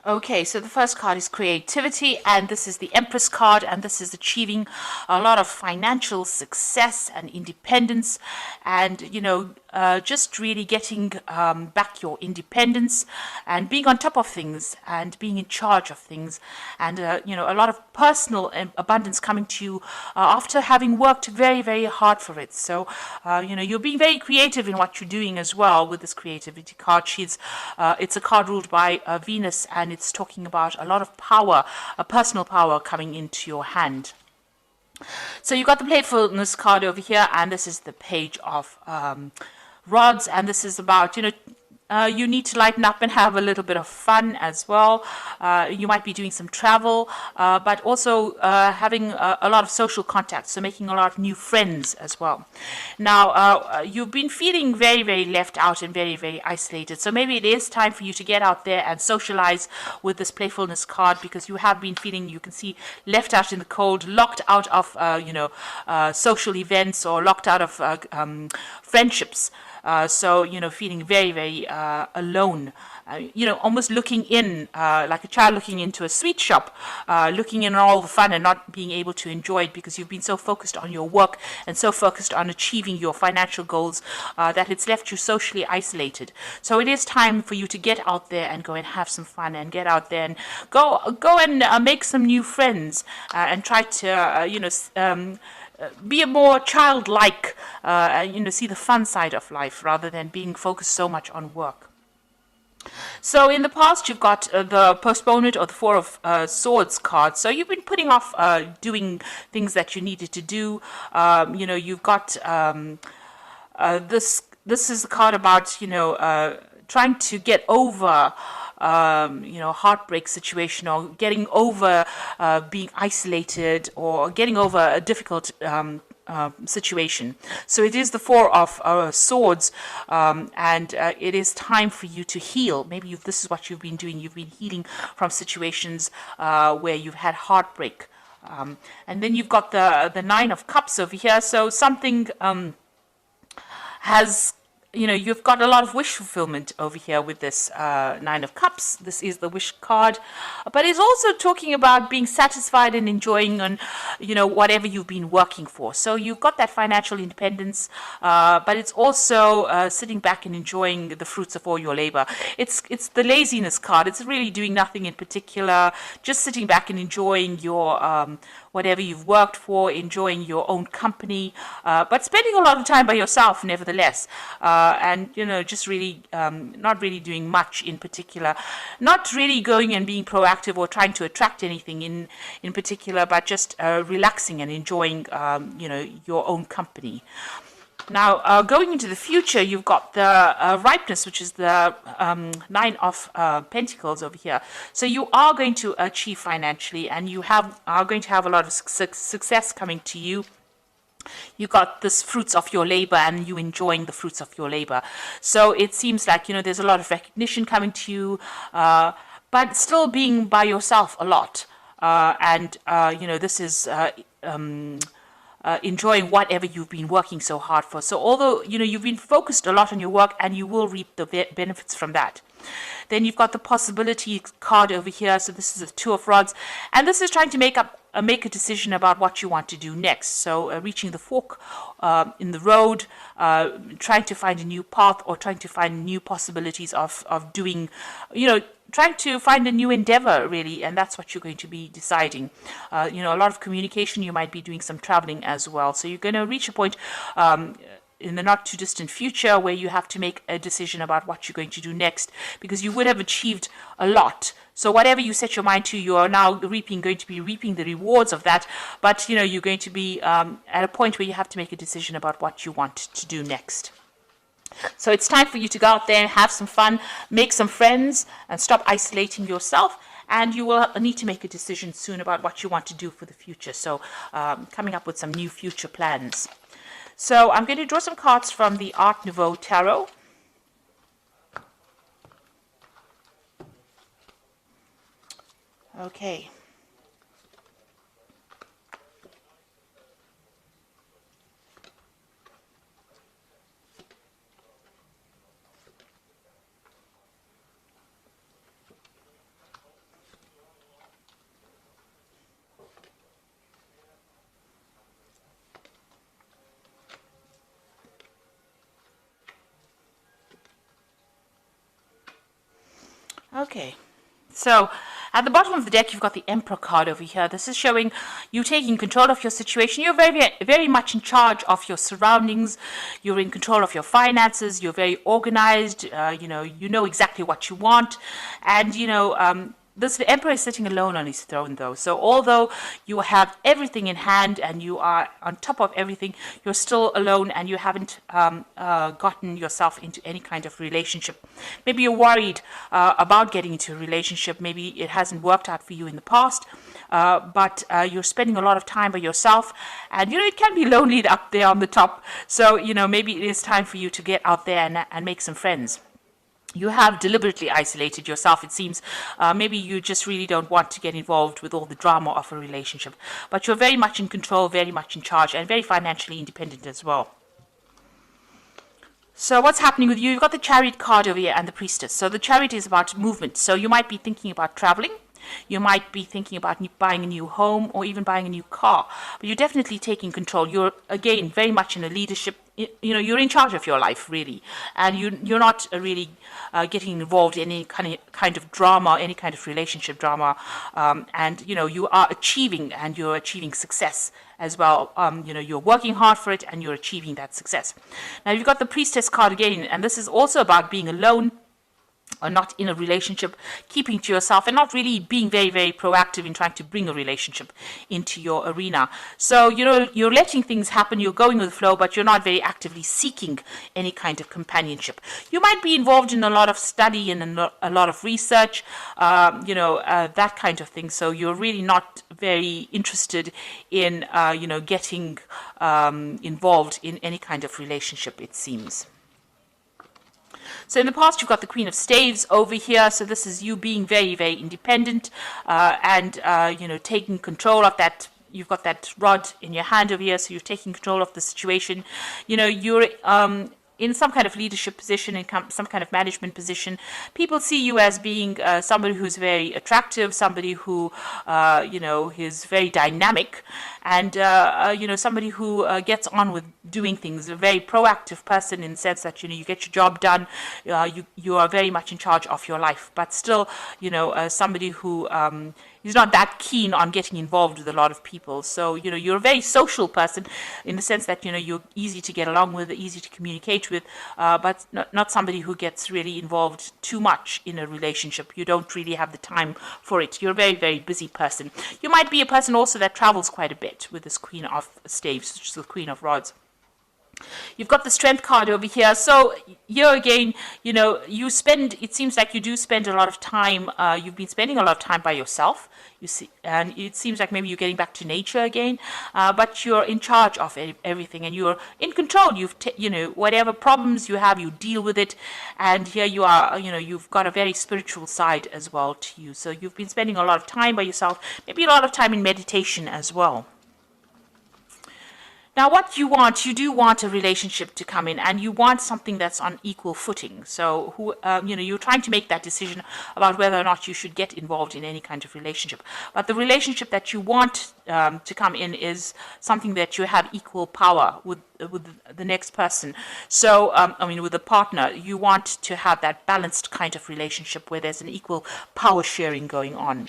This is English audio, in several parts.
Okay, so the first card is creativity, and this is the Empress card, and this is achieving a lot of financial success and independence, and just really getting back your independence and being on top of things and being in charge of things, and a lot of personal abundance coming to you after having worked very, very hard for it. So, you're being very creative in what you're doing as well with this creativity card. It's a card ruled by Venus, and it's talking about a lot of power, a personal power coming into your hand. So you got the playfulness card over here, and this is the page of rods, and this is about you need to lighten up and have a little bit of fun as well. You might be doing some travel, but also having a lot of social contacts, so making a lot of new friends as well. Now, you've been feeling very, very left out and very, very isolated, so maybe it is time for you to get out there and socialize with this playfulness card, because you have been feeling, you can see, left out in the cold, locked out of social events, or locked out of friendships. So, feeling very, very alone, almost looking in, like a child looking into a sweet shop, looking in all the fun and not being able to enjoy it because you've been so focused on your work and so focused on achieving your financial goals that it's left you socially isolated. So it is time for you to get out there and go and have some fun, and get out there and go and make some new friends, and try to, be a more childlike, see the fun side of life rather than being focused so much on work. So in the past, you've got the postponement or the Four of Swords card. So you've been putting off doing things that you needed to do. You've got this. This is the card about trying to get over heartbreak situation, or getting over being isolated, or getting over a difficult situation. So it is the Four of Swords, and it is time for you to heal. Maybe this is what you've been doing. You've been healing from situations where you've had heartbreak. And then you've got the Nine of Cups over here. So something has you've got a lot of wish fulfillment over here with this Nine of Cups. This is the wish card, but it's also talking about being satisfied and enjoying on, whatever you've been working for. So you've got that financial independence, but it's also sitting back and enjoying the fruits of all your labor. It's the laziness card. It's really doing nothing in particular, just sitting back and enjoying your whatever you've worked for, enjoying your own company, but spending a lot of time by yourself nevertheless, and just really not really doing much in particular, not really going and being proactive or trying to attract anything in particular, but just relaxing and enjoying your own company. Now, going into the future, you've got the ripeness, which is the Nine of Pentacles over here. So you are going to achieve financially, and you are going to have a lot of success coming to you. You got this fruits of your labor, and you enjoying the fruits of your labor. So it seems like there's a lot of recognition coming to you, but still being by yourself a lot. And this is enjoying whatever you've been working so hard for. So although you've been focused a lot on your work, and you will reap the benefits from that. Then you've got the possibility card over here. So this is the Two of Rods, and this is trying to make a decision about what you want to do next. So reaching the fork in the road, trying to find a new path, or trying to find new possibilities of doing, trying to find a new endeavor, really, and that's what you're going to be deciding. A lot of communication. You might be doing some traveling as well. So you're going to reach a point in the not too distant future where you have to make a decision about what you're going to do next, because you would have achieved a lot. So whatever you set your mind to, you are now going to be reaping the rewards of that. But you're going to be at a point where you have to make a decision about what you want to do next. So it's time for you to go out there and have some fun, make some friends, and stop isolating yourself. And you will need to make a decision soon about what you want to do for the future. So coming up with some new future plans. So I'm going to draw some cards from the Art Nouveau Tarot. Okay. Okay. So at the bottom of the deck, you've got the Emperor card over here. This is showing you taking control of your situation. You're very much in charge of your surroundings. You're in control of your finances. You're very organized. You know exactly what you want. And, this emperor is sitting alone on his throne, though. So although you have everything in hand and you are on top of everything, you're still alone and you haven't gotten yourself into any kind of relationship. Maybe you're worried about getting into a relationship. Maybe it hasn't worked out for you in the past, but you're spending a lot of time by yourself. And, it can be lonely up there on the top. So, maybe it is time for you to get out there and make some friends. You have deliberately isolated yourself, it seems. Maybe you just really don't want to get involved with all the drama of a relationship. But you're very much in control, very much in charge, and very financially independent as well. So what's happening with you? You've got the Chariot card over here and the Priestess. So the Chariot is about movement. So you might be thinking about traveling. You might be thinking about buying a new home or even buying a new car. But you're definitely taking control. You're, again, very much in a leadership. You're in charge of your life, really. And you're not really getting involved in any kind of drama, any kind of relationship drama. And you are achieving, and you're achieving success as well. You're working hard for it and you're achieving that success. Now, you've got the Priestess card again, and this is also about being alone, or not in a relationship, keeping to yourself and not really being very, very proactive in trying to bring a relationship into your arena. So, you're letting things happen, you're going with the flow, but you're not very actively seeking any kind of companionship. You might be involved in a lot of study and a lot of research, that kind of thing. So you're really not very interested in, getting involved in any kind of relationship, it seems. So in the past, you've got the Queen of Staves over here. So this is you being very, very independent and taking control of that. You've got that rod in your hand over here, so you're taking control of the situation. You're in some kind of leadership position, in some kind of management position. People see you as being somebody who's very attractive, somebody who, is very dynamic, and, somebody who gets on with doing things, a very proactive person in the sense that, you get your job done, you are very much in charge of your life, but still, somebody who is not that keen on getting involved with a lot of people. So, you're a very social person in the sense that, you're easy to get along with, easy to communicate with, but not somebody who gets really involved too much in a relationship. You don't really have the time for it. You're a very, very busy person. You might be a person also that travels quite a bit with this Queen of Staves, which is the Queen of Rods. You've got the Strength card over here. So here again, it seems like you do spend a lot of time, you've been spending a lot of time by yourself, you see, and it seems like maybe you're getting back to nature again, but you're in charge of everything and you're in control. Whatever problems you have, you deal with it. And here you are, you've got a very spiritual side as well to you. So you've been spending a lot of time by yourself, maybe a lot of time in meditation as well. Now, what you do want a relationship to come in, and you want something that's on equal footing. So, you're trying to make that decision about whether or not you should get involved in any kind of relationship. But the relationship that you want to come in is something that you have equal power with the next person. So, with a partner, you want to have that balanced kind of relationship where there's an equal power sharing going on.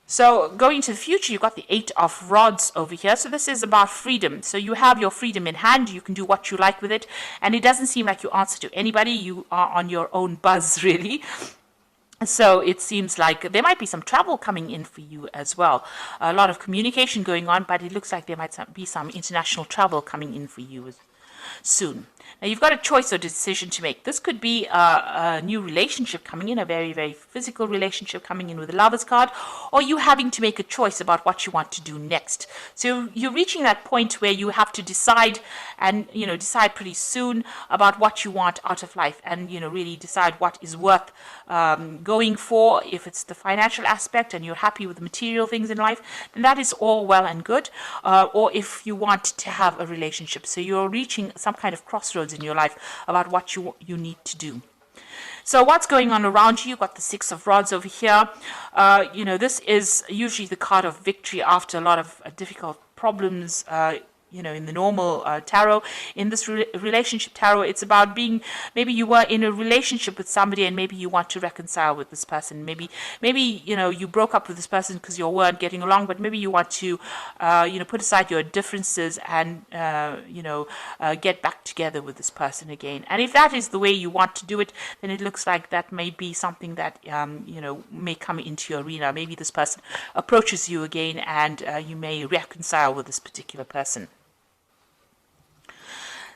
So going into the future, you've got the Eight of Rods over here. So this is about freedom. So you have your freedom in hand. You can do what you like with it. And it doesn't seem like you answer to anybody. You are on your own buzz, really. So it seems like there might be some travel coming in for you as well. A lot of communication going on, but it looks like there might be some international travel coming in for you soon. Now, you've got a choice or decision to make. This could be a new relationship coming in, a very, very physical relationship coming in with the Lovers card, or you having to make a choice about what you want to do next. So you're reaching that point where you have to decide and, decide pretty soon about what you want out of life and, really decide what is worth going for. If it's the financial aspect and you're happy with the material things in life, then that is all well and good. Or if you want to have a relationship. So you're reaching some kind of crossroads in your life about what you need to do. So what's going on around you? You've got the Six of Rods over here. This is usually the card of victory after a lot of difficult problems. in the normal tarot. In this relationship tarot, it's about being, maybe you were in a relationship with somebody and maybe you want to reconcile with this person. Maybe you broke up with this person because you weren't getting along, but maybe you want to put aside your differences and get back together with this person again. And if that is the way you want to do it, then it looks like that may be something that may come into your arena. Maybe this person approaches you again and you may reconcile with this particular person.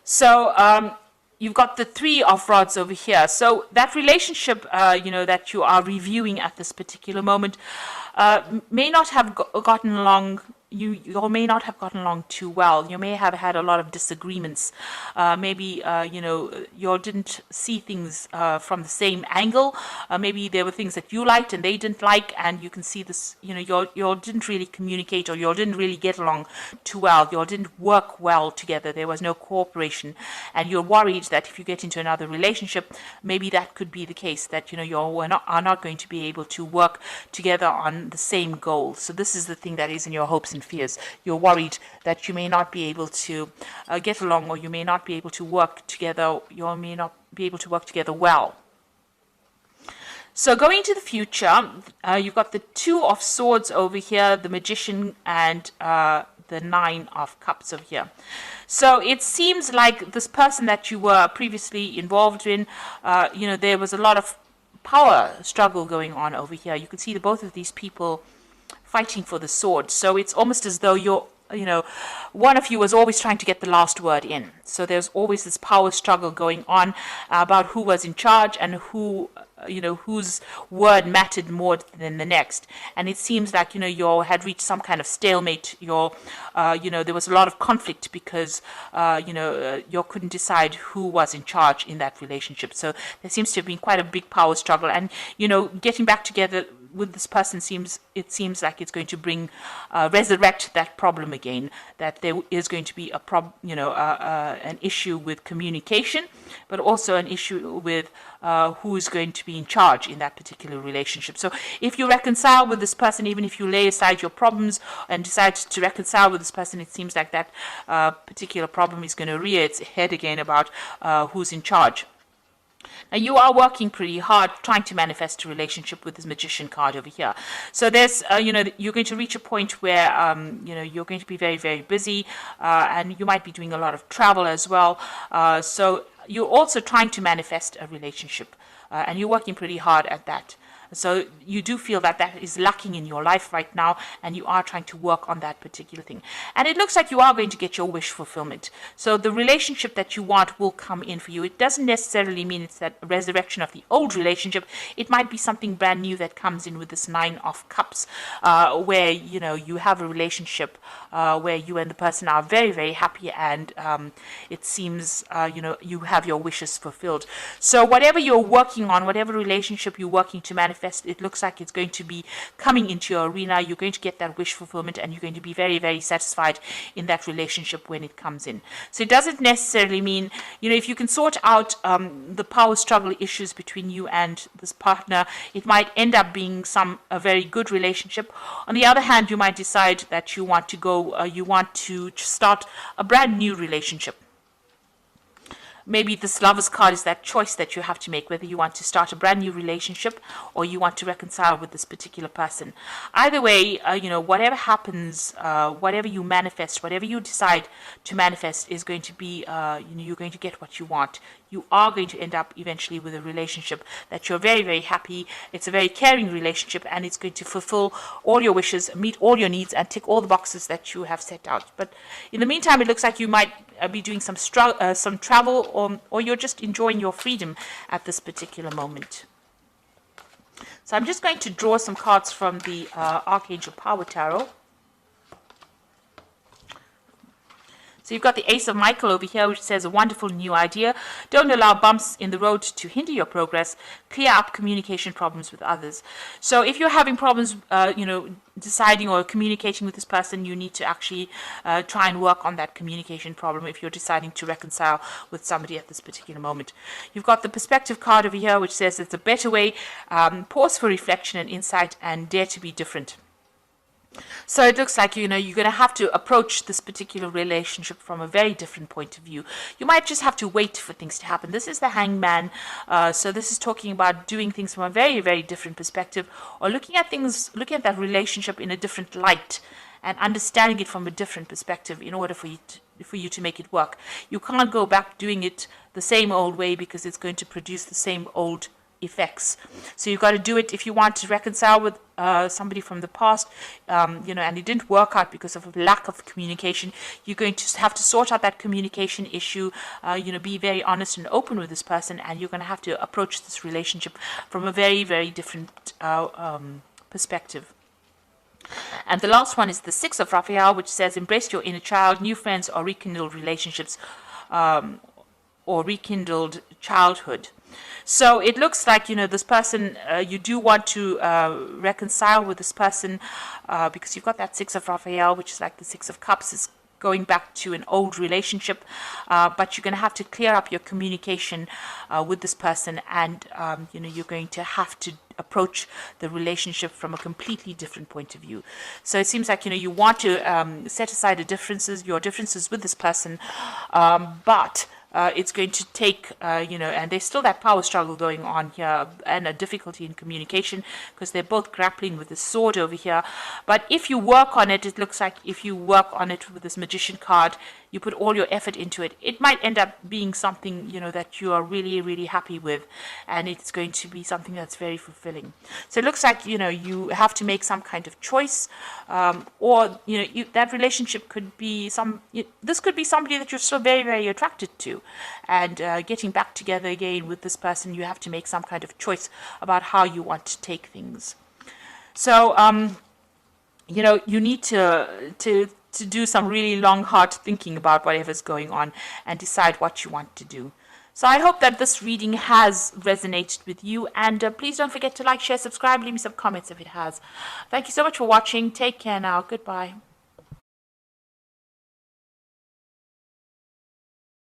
So you've got the Three of Rods over here. So that relationship, that you are reviewing at this particular moment may not have gotten along. You may not have gotten along too well. You may have had a lot of disagreements. Maybe, you didn't see things from the same angle. Maybe there were things that you liked and they didn't like, and you can see this, you didn't really communicate, or you didn't really get along too well. You didn't work well together. There was no cooperation. And you're worried that if you get into another relationship, maybe that could be the case, that, you are not going to be able to work together on the same goal. So this is the thing that is in your hopes and fears. You're worried that you may not be able to get along, or you may not be able to work together. You may not be able to work together well. So going into the future, you've got the Two of Swords over here, the Magician, and the Nine of Cups over here. So it seems like this person that you were previously involved in, there was a lot of power struggle going on over here. You can see that both of these people fighting for the sword. So it's almost as though one of you was always trying to get the last word in. So there's always this power struggle going on about who was in charge and who, whose word mattered more than the next. And it seems like, you had reached some kind of stalemate. There was a lot of conflict because, you couldn't decide who was in charge in that relationship. So there seems to have been quite a big power struggle. And, getting back together with this person seems like it's going to resurrect that problem again, that there is going to be an issue with communication, but also an issue with who is going to be in charge in that particular relationship. So if you reconcile with this person, even if you lay aside your problems and decide to reconcile with this person, it seems like that particular problem is going to rear its head again about who's in charge. Now, you are working pretty hard trying to manifest a relationship with this Magician card over here. So there's, you're going to reach a point where, you're going to be very, very busy, and you might be doing a lot of travel as well. So you're also trying to manifest a relationship, and you're working pretty hard at that. So you do feel that that is lacking in your life right now, and you are trying to work on that particular thing. And it looks like you are going to get your wish fulfillment. So the relationship that you want will come in for you. It doesn't necessarily mean it's that resurrection of the old relationship. It might be something brand new that comes in with this Nine of Cups, where, you have a relationship where you and the person are very, very happy, and it seems, you have your wishes fulfilled. So whatever you're working on, whatever relationship you're working to manifest, it looks like it's going to be coming into your arena. You're going to get that wish fulfillment, and you're going to be very, very satisfied in that relationship when it comes in. So it doesn't necessarily mean, if you can sort out the power struggle issues between you and this partner, it might end up being a very good relationship. On the other hand, you might decide that you want to start a brand new relationship. Maybe this Lover's card is that choice that you have to make, whether you want to start a brand new relationship or you want to reconcile with this particular person. Either way, whatever happens, whatever you manifest, whatever you decide to manifest is going to be, you're going to get what you want. You are going to end up eventually with a relationship that you're very, very happy. It's a very caring relationship, and it's going to fulfill all your wishes, meet all your needs, and tick all the boxes that you have set out. But in the meantime, it looks like you might be doing some travel, or you're just enjoying your freedom at this particular moment. So I'm just going to draw some cards from the Archangel Power Tarot. So you've got the Ace of Michael over here, which says a wonderful new idea. Don't allow bumps in the road to hinder your progress. Clear up communication problems with others. So if you're having problems, deciding or communicating with this person, you need to actually try and work on that communication problem if you're deciding to reconcile with somebody at this particular moment. You've got the Perspective card over here, which says it's a better way. Pause for reflection and insight, and dare to be different. So it looks like, you're going to have to approach this particular relationship from a very different point of view. You might just have to wait for things to happen. This is the hangman. So this is talking about doing things from a very, very different perspective, or looking at that relationship in a different light and understanding it from a different perspective in order for you to make it work. You can't go back doing it the same old way, because it's going to produce the same old effects. So you've got to do it if you want to reconcile with somebody from the past, and it didn't work out because of a lack of communication. You're going to have to sort out that communication issue, be very honest and open with this person, and you're going to have to approach this relationship from a very, very different perspective. And the last one is the Six of Raphael, which says, embrace your inner child, new friends, or rekindled relationships, or rekindled childhood. So it looks like, this person, you do want to reconcile with this person, because you've got that Six of Raphael, which is like the Six of Cups, is going back to an old relationship, but you're going to have to clear up your communication with this person, and you're going to have to approach the relationship from a completely different point of view. So it seems like, you want to set aside your differences with this person, but it's going to take, and there's still that power struggle going on here, and a difficulty in communication, because they're both grappling with the sword over here. But if you work on it, it looks like if you work on it with this Magician card, you put all your effort into it, it might end up being something, that you are really, really happy with, and it's going to be something that's very fulfilling. So it looks like, you have to make some kind of choice, or, that relationship could be this could be somebody that you're still very, very attracted to, and getting back together again with this person, you have to make some kind of choice about how you want to take things. So, you need to do some really long, hard thinking about whatever's going on and decide what you want to do. So I hope that this reading has resonated with you, and please don't forget to like, share, subscribe, leave me some comments if it has. Thank you so much for watching. Take care now. Goodbye.